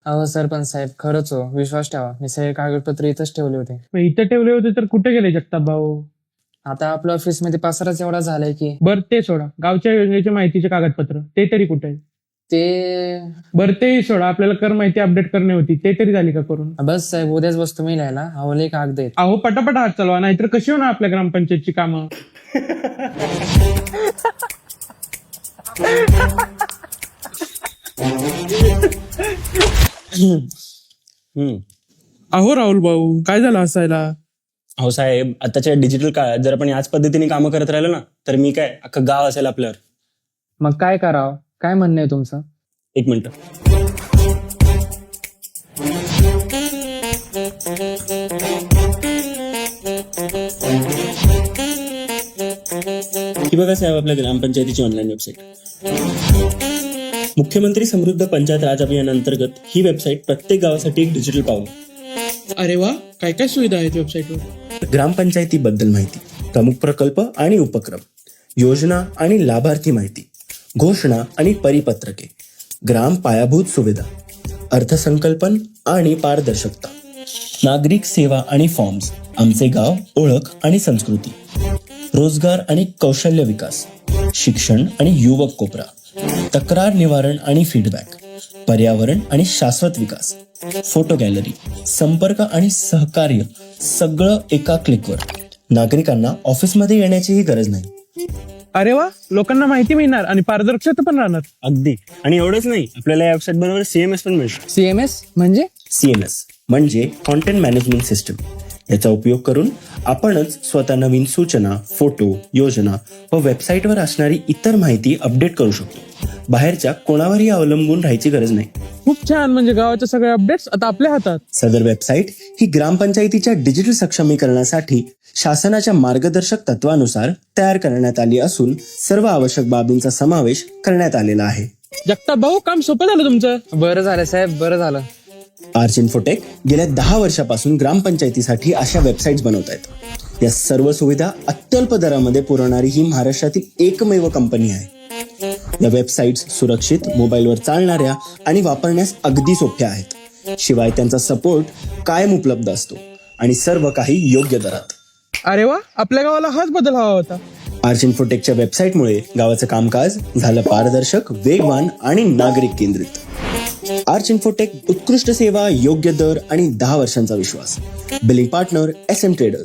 अहो सरपंच साहेब, खरंच हो, विश्वास ठेवा. मी सगळे कागदपत्र इथंच ठेवले होते. मग इथं ठेवले होते तर कुठे गेले जगताप भाऊ? आता आपल्या ऑफिसमध्ये पसाराच एवढा झालाय की बरं ते सोडा, गावच्या योजनेचे माहितीचे कागदपत्र ते तरी कुठे आहे? ते बरं तेही सोडा, आपल्याला कर माहिती अपडेट करणे होती ते तरी झाली का करून? बस साहेब, उद्याच बसतो मी लिहायला. अहो लय कागद आहेत. अहो पटापट हात चालवा, नाहीतर कशी होणार आपल्या ग्रामपंचायतची कामं? अहो राहुल भाऊ, काय झालं हसायला? हो साहेब, आताच्या डिजिटल काळात जर आपण याच पद्धतीने कामं करत राहिलो ना, तर मी काय अख्खं गाव असेल आपल्यावर. मग काय करावं? काय म्हणणं आहे तुमचं? एक मिनिट. ही बघा साहेब आपल्या ग्रामपंचायतीची ऑनलाईन वेबसाईट. मुख्यमंत्री समृद्ध पंचायत राज अभियानांतर्गत ही वेबसाईट प्रत्येक गावासाठी एक डिजिटल पाऊल. अरे वा, काय काय सुविधा आहेत वेबसाईटवर? ग्रामपंचायतीबद्दल माहिती, प्रमुख प्रकल्प आणि उपक्रम, योजना आणि लाभार्थी माहिती, घोषणा आणि परिपत्रके, ग्राम पायाभूत सुविधा, अर्थसंकल्पन आणि पारदर्शकता, नागरिक सेवा आणि फॉर्म्स, आमचे गाव, ओळख आणि संस्कृती, रोजगार आणि कौशल्य विकास, शिक्षण आणि युवक कोपरा, तक्रार निवारण आणि फीडबॅक, पर्यावरण आणि शाश्वत विकास, फोटो गॅलरी, संपर्क आणि सहकार्य, सगळं एका क्लिकवर. नागरिकांना ऑफिसमध्ये येण्याचीही गरज नाही. अरे वा, लोकांना माहिती मिळणार आणि पारदर्शकता पण राहणार. अगदी. आणि एवढंच नाही, आपल्याला या वेबसाईट बरोबर CMS पण मिळतो. CMS म्हणजे? CMS म्हणजे कॉन्टेंट मॅनेजमेंट सिस्टम. याचा उपयोग करून आपणच स्वतः नवीन सूचना, फोटो, योजना व वेबसाईटवर असणारी इतर माहिती अपडेट करू शकतो. बाहेरच्या कोणावरही अवलंबून राहायची गरज नाही. खूप छान, म्हणजे गावाच्या सगळ्या अपडेट्स आता आपल्या हातात. सदर वेबसाईट ही ग्रामपंचायतीच्या डिजिटल सक्षमीकरणासाठी शासनाच्या मार्गदर्शक तत्वानुसार तयार करण्यात आली असून सर्व आवश्यक बाबींचा समावेश करण्यात आलेला आहे. जगताप भाऊ, काम सोपं झालं तुमचं. बरं झालं साहेब, बरं झालं. आर्च इन्फोटेक गेल्या 10 वर्षापासून ग्रामपंचायतीसाठी अशा वेबसाईट्स बनवत आहेत. या सर्व सुविधा अत्यल्प दरामध्ये पुरवणारी ही महाराष्ट्रातील एकमेव कंपनी आहे. या वेबसाईट्स सुरक्षित, मोबाईलवर चालणाऱ्या आणि वापरण्यास अगदी सोप्या आहेत. शिवाय त्यांचा सपोर्ट कायम उपलब्ध असतो आणि सर्व काही योग्य दरात. अरे वा, आपल्या गावाला हाच बदल हवा होता. आर्च इन्फोटेकच्या वेबसाईटमुळे गावाचं कामकाज झालं पारदर्शक, वेगवान आणि नागरिक केंद्रित. आर्च इन्फोटेक, उत्कृष्ट सेवा, योग्य दर आणि 10 वर्षांचा विश्वास. Billing partner SM traders.